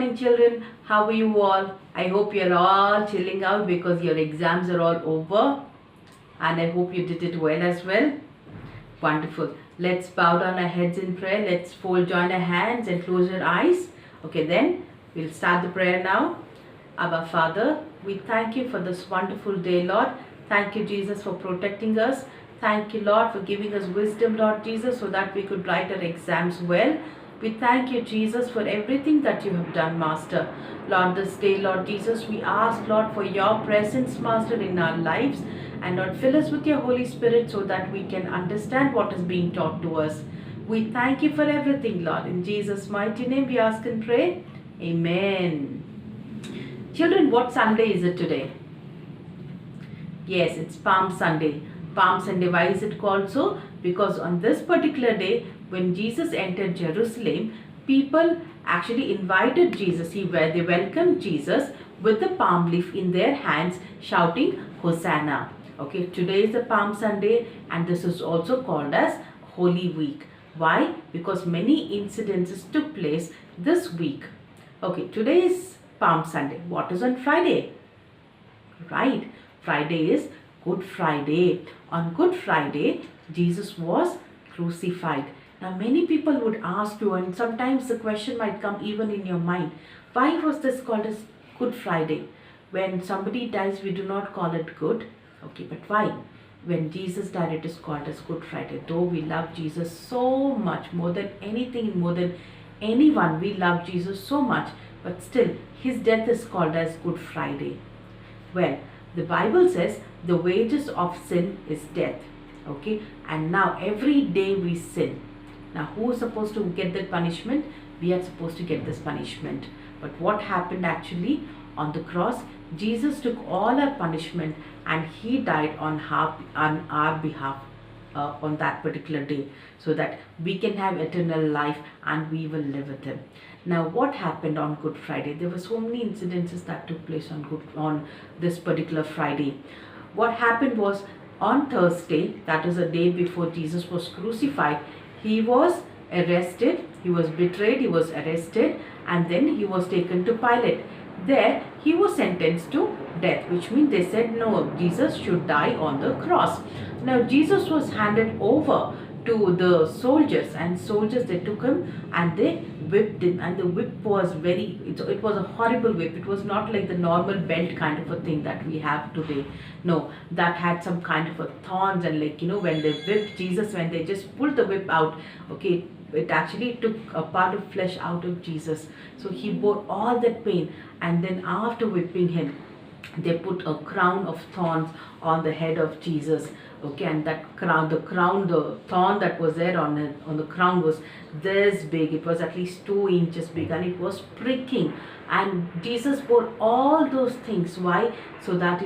morning, children. How are you all? I hope you're all chilling out because your exams are all over, and I hope you did it well as well. Wonderful. Let's bow down our heads in prayer. Let's join our hands and close our eyes. Okay, then we'll start the prayer now. Our Father, we thank you for this wonderful day, Lord. Thank you, Jesus, for protecting us. Thank you, Lord, for giving us wisdom, Lord Jesus, so that we could write our exams well. We thank you, Jesus, for everything that you have done, Master. Lord, this day, Lord Jesus, we ask, Lord, for your presence, Master, in our lives. And Lord, fill us with your Holy Spirit so that we can understand what is being taught to us. We thank you for everything, Lord. In Jesus' mighty name we ask and pray. Amen. Children, what Sunday is it today? Yes, it's Palm Sunday. Palm Sunday, why is it called so? Because on this particular day, when Jesus entered Jerusalem, people actually invited Jesus. They welcomed Jesus with the palm leaf in their hands, shouting, Hosanna. Okay, today is the Palm Sunday, and this is also called as Holy Week. Why? Because many incidences took place this week. Okay, today is Palm Sunday. What is on Friday? Right, Friday is Good Friday. On Good Friday, Jesus was crucified. Now, many people would ask you, and sometimes the question might come even in your mind, why was this called as Good Friday? When somebody dies, we do not call it good. Okay, but why? When Jesus died, it is called as Good Friday. Though we love Jesus so much, more than anything, more than anyone, we love Jesus so much, but still, his death is called as Good Friday. Well, the Bible says the wages of sin is death. Okay, and now every day we sin. Now, who is supposed to get that punishment? We are supposed to get this punishment. But what happened actually on the cross? Jesus took all our punishment and he died on our behalf on that particular day, so that we can have eternal life and we will live with him. Now, what happened on Good Friday? There were so many incidences that took place on this particular Friday. What happened was, on Thursday, that is a day before Jesus was crucified, he was arrested, he was betrayed, he was arrested, and then he was taken to Pilate. There he was sentenced to death, which means they said no, Jesus should die on the cross. Now Jesus was handed over to the soldiers, and soldiers, they took him and they whipped him, and the whip was it was a horrible whip. It was not like the normal belt kind of a thing that we have today. No, that had some kind of a thorns, and when they whipped Jesus, when they just pulled the whip out, okay, it actually took a part of flesh out of Jesus. So he bore all that pain, and then after whipping him, they put a crown of thorns on the head of Jesus. Okay, and that crown, the thorn that was there on the crown was this big. It was at least 2 inches big, and it was pricking. And Jesus bore all those things. Why? So that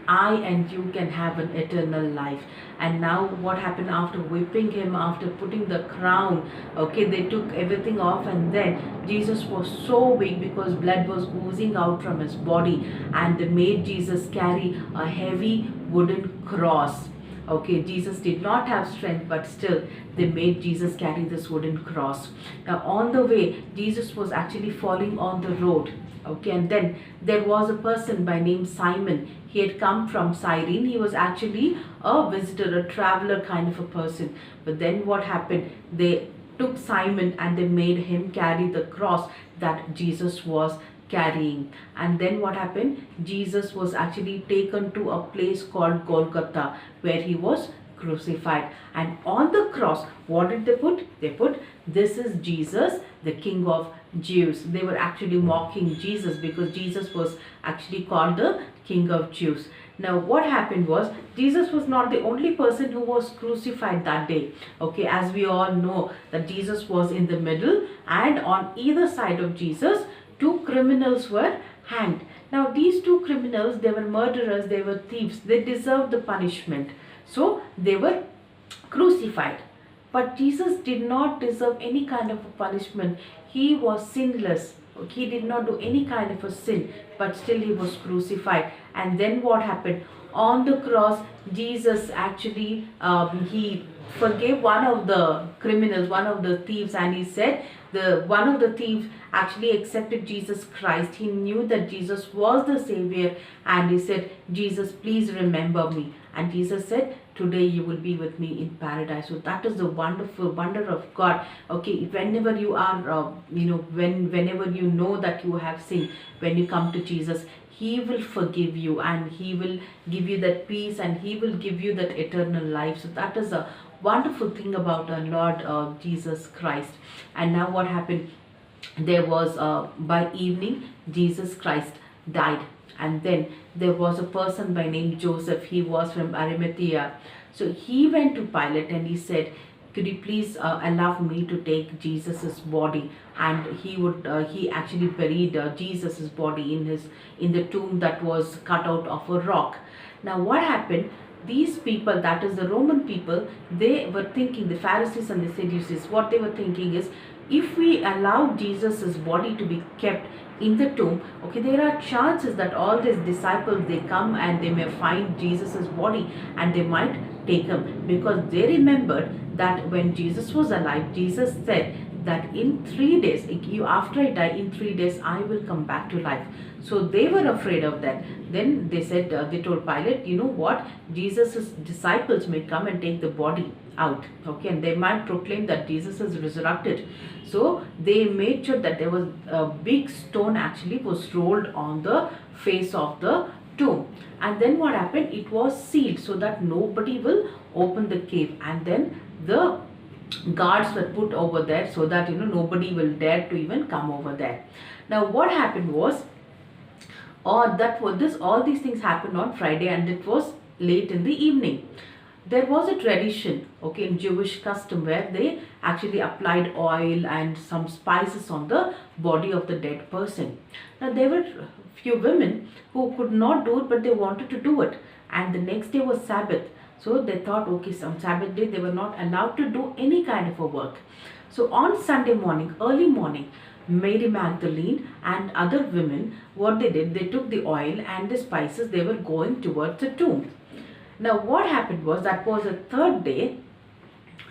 I and you can have an eternal life. And now what happened after whipping him, after putting the crown? Okay, they took everything off, and then Jesus was so weak because blood was oozing out from his body, and they made Jesus carry a heavy wooden cross. Okay, Jesus did not have strength, but still they made Jesus carry this wooden cross. Now on the way, Jesus was actually falling on the road. Okay, and then there was a person by name Simon. He had come from Cyrene. He was actually a visitor, a traveler kind of a person. But then what happened? They took Simon and they made him carry the cross that Jesus was carrying. And then what happened? Jesus was actually taken to a place called Golgotha, where he was crucified. And on the cross, what did they put? They put, this is Jesus, the King of Jews. They were actually mocking Jesus because Jesus was actually called the King of Jews. Now what happened was, Jesus was not the only person who was crucified that day. Okay, as we all know that Jesus was in the middle, and on either side of Jesus, 2 criminals were hanged. Now these 2 criminals, they were murderers, they were thieves, they deserved the punishment. So they were crucified. But Jesus did not deserve any kind of a punishment. He was sinless. He did not do any kind of a sin, but still he was crucified. And then what happened? On the cross, Jesus actually he forgave one of the criminals, one of the thieves, and he said the one of the thieves actually accepted Jesus Christ. He knew that Jesus was the Savior, and he said, Jesus, please remember me. And Jesus said, today you will be with me in paradise. So that is the wonderful wonder of God. Okay, whenever you are, whenever you know that you have sinned, when you come to Jesus, he will forgive you, and he will give you that peace, and he will give you that eternal life. So that is a wonderful thing about our Lord Jesus Christ. And now what happened? There was by evening Jesus Christ died, and then there was a person by name Joseph. He was from Arimathea. So he went to Pilate and he said, could you please allow me to take Jesus's body? And he actually buried Jesus's body in the tomb that was cut out of a rock. Now what happened? These people, that is the Roman people, they were thinking, the Pharisees and the Sadducees, what they were thinking is, if we allow Jesus's body to be kept in the tomb, okay, there are chances that all these disciples, they come and they may find Jesus's body and they might take him, because they remembered that when Jesus was alive, Jesus said that in 3 days, after I die, in 3 days I will come back to life. So they were afraid of that. Then they said, they told Pilate, you know what, Jesus's disciples may come and take the body out, okay, and they might proclaim that Jesus is resurrected. So they made sure that there was a big stone actually was rolled on the face of the tomb. And then what happened? It was sealed so that nobody will open the cave. And then the guards were put over there so that nobody will dare to even come over there. Now what happened was, all these things happened on Friday, and it was late in the evening. There was a tradition, okay, in Jewish custom, where they actually applied oil and some spices on the body of the dead person. Now there were few women who could not do it, but they wanted to do it, and the next day was Sabbath. So they thought, okay, so on Sabbath day they were not allowed to do any kind of a work. So on Sunday morning, early morning, Mary Magdalene and other women, what they did, they took the oil and the spices, they were going towards the tomb. Now what happened was, that was the third day,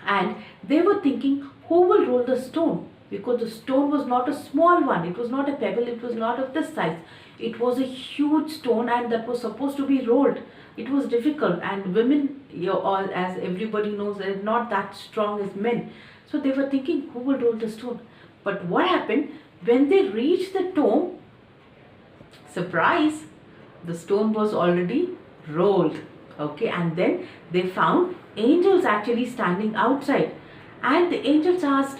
and they were thinking, who will roll the stone? Because the stone was not a small one, it was not a pebble, it was not of this size. It was a huge stone, and that was supposed to be rolled. It was difficult, and women, all, as everybody knows, are not that strong as men. So they were thinking, who will roll the stone? But what happened? When they reached the tomb, surprise, the stone was already rolled. Okay, and then they found angels actually standing outside, and the angels asked,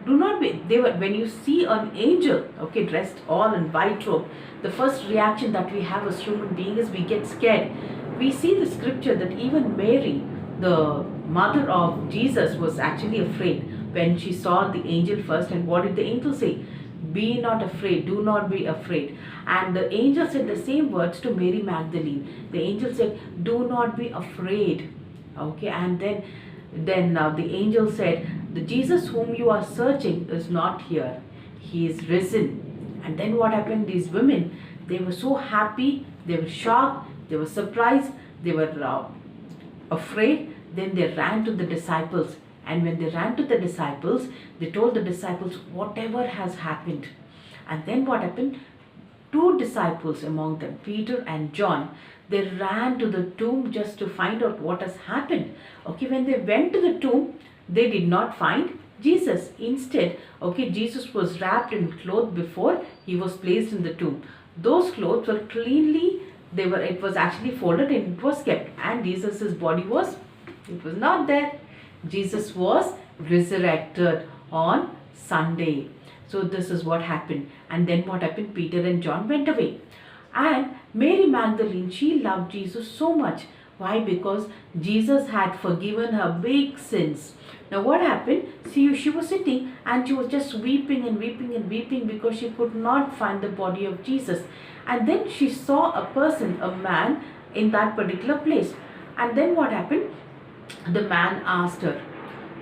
do not be, when you see an angel, okay, dressed all in white robe, the first reaction that we have as human beings is we get scared. We see the scripture that even Mary, the mother of Jesus, was actually afraid when she saw the angel first. And what did the angel say? Be not afraid, do not be afraid. And the angel said the same words to Mary Magdalene. The angel said, do not be afraid. Okay, and then the angel said, the Jesus whom you are searching is not here, he is risen. And then what happened? These women, they were so happy, they were shocked, they were surprised, they were afraid. Then they ran to the disciples. And when they ran to the disciples, they told the disciples whatever has happened. And then what happened? 2 disciples among them, Peter and John, they ran to the tomb just to find out what has happened. Okay, when they went to the tomb, they did not find Jesus. Instead, okay, Jesus was wrapped in cloth before he was placed in the tomb. Those clothes were cleanly, it was actually folded and it was kept. And Jesus's body was not there. Jesus was resurrected on Sunday. So this is what happened. And then what happened? Peter and John went away. And Mary Magdalene, she loved Jesus so much. Why? Because Jesus had forgiven her big sins. Now what happened? See, she was sitting and she was just weeping and weeping and weeping because she could not find the body of Jesus. And then she saw a person, a man, in that particular place. And then what happened? The man asked her,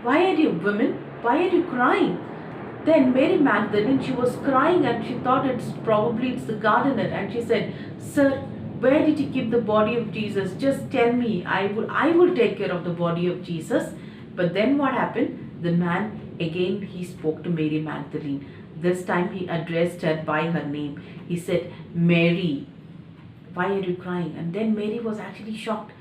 why are you, women, why are you crying? Then Mary Magdalene, she was crying and she thought it's the gardener. And she said, sir, Where did you keep the body of Jesus? Just tell me. I will take care of the body of Jesus. But then what happened? The man, again, he spoke to Mary Magdalene. This time he addressed her by her name. He said, Mary, why are you crying? And then Mary was actually shocked,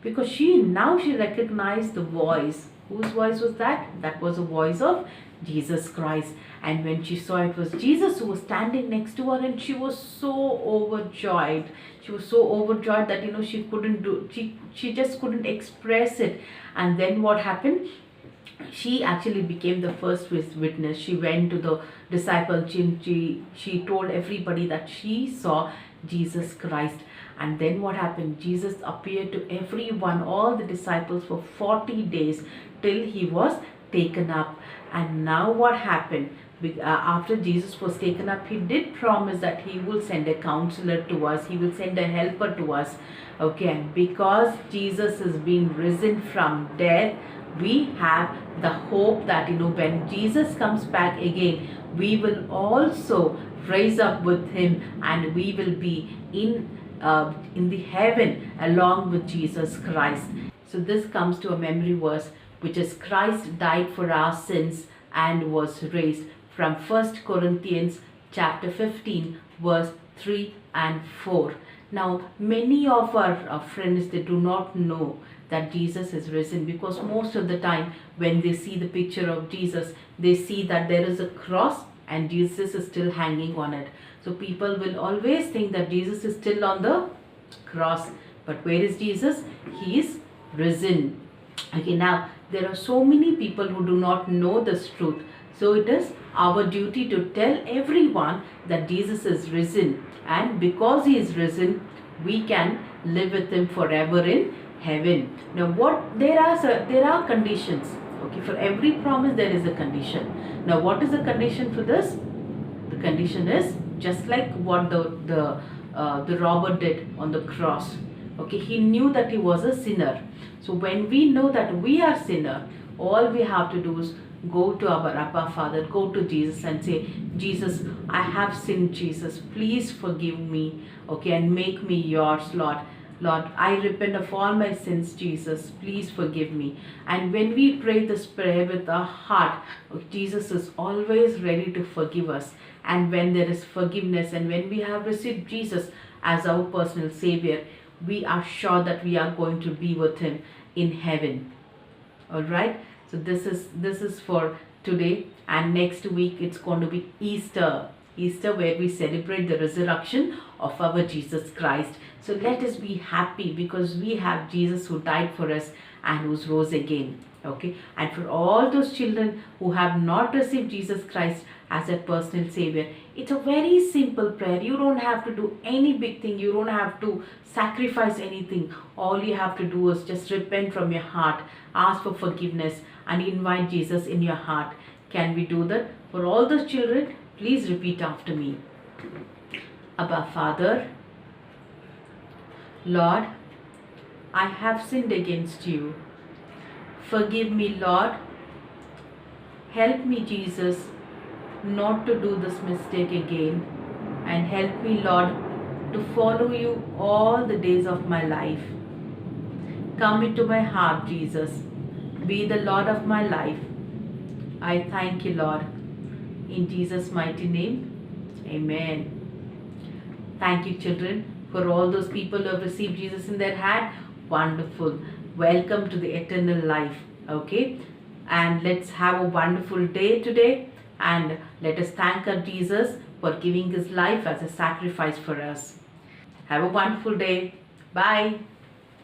because she recognized the voice. Whose voice was that? That was the voice of Jesus Christ. And when she saw it was Jesus who was standing next to her, and she was so overjoyed. She was so overjoyed that she just couldn't express it. And then what happened? She actually became the first witness. She went to the disciples. She told everybody that she saw Jesus Christ. And then what happened? Jesus appeared to everyone, all the disciples, for 40 days till he was taken up. And now what happened? After Jesus was taken up, he did promise that he will send a counselor to us. He will send a helper to us. Okay, and because Jesus has been risen from death, we have the hope that when Jesus comes back again, we will also rise up with him, and we will be in the heaven along with Jesus Christ. So this comes to a memory verse, which is Christ died for our sins and was raised, from 1 Corinthians chapter 15 verse 3 and 4. Now many of our friends, they do not know that Jesus is risen, because most of the time when they see the picture of Jesus, they see that there is a cross and Jesus is still hanging on it. So people will always think that Jesus is still on the cross. But where is Jesus? He is risen. Okay, now there are so many people who do not know this truth. So it is our duty to tell everyone that Jesus is risen. And because he is risen, we can live with him forever in heaven. Now there are conditions. Okay, for every promise there is a condition. Now what is the condition for this? The condition is just like what the robber did on the cross. Okay, he knew that he was a sinner. So when we know that we are sinner, all we have to do is go to our Abba Father, go to Jesus and say, Jesus, I have sinned, Jesus, please forgive me, okay, and make me yours, Lord. Lord, I repent of all my sins, Jesus, please forgive me. And when we pray this prayer with our heart, Jesus is always ready to forgive us. And when there is forgiveness, and when we have received Jesus as our personal Savior, we are sure that we are going to be with him in heaven. All right, so this is for today, and next week it's going to be Easter, where we celebrate the resurrection of our Jesus Christ. So let us be happy, because we have Jesus who died for us and who's rose again. Okay, and for all those children who have not received Jesus Christ as a personal Savior, it's a very simple prayer. You don't have to do any big thing. You don't have to sacrifice anything. All you have to do is just repent from your heart, ask for forgiveness, and invite Jesus in your heart. Can we do that? For all those children, please repeat after me. Abba Father, Lord, I have sinned against you. Forgive me, Lord. Help me, Jesus, not to do this mistake again. And help me, Lord, to follow you all the days of my life. Come into my heart, Jesus. Be the Lord of my life. I thank you, Lord. In Jesus' mighty name, amen. Thank you, children, for all those people who have received Jesus in their heart. Wonderful. Welcome to the eternal life. Okay, and let's have a wonderful day today, and let us thank our Jesus for giving his life as a sacrifice for us. Have a wonderful day. Bye.